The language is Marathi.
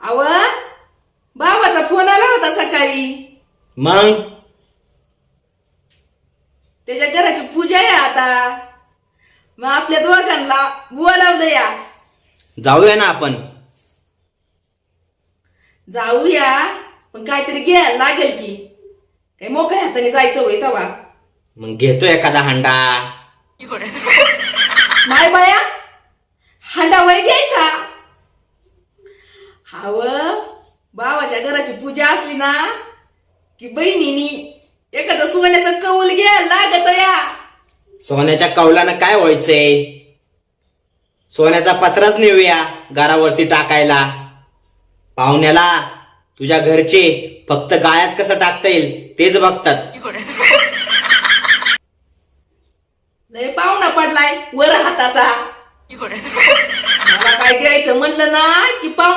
अव बाबाचा फोन आला होता सकाळी. मग त्याच्या घराची पूजा आहे आता. मग आपल्या दोघांना बोलावलं या. जाऊया ना आपण. जाऊया पण काहीतरी घ्यायला लागेल की. काही मोकळ्या हाताने जायचं होय तवा. मग घेतो एखादा हंडा. माय बाया हांडा वय घ्यायचा. हाव बाबाच्या घराची पूजा असली ना की बहिणीनी एखादं सोन्याचं कौल घ्यायला लागत या. सोन्याच्या कौलानं काय व्हायचंय? सोन्याचा पत्राच नेऊया घरावरती टाकायला. पाहुण्याला तुझ्या घरचे फक्त गाळ्यात कसं टाकता येईल तेच बघतात. लय पाहुणा पडलाय वर हाताचा. मला काय द्यायचं म्हणलं ना की पाहुण्या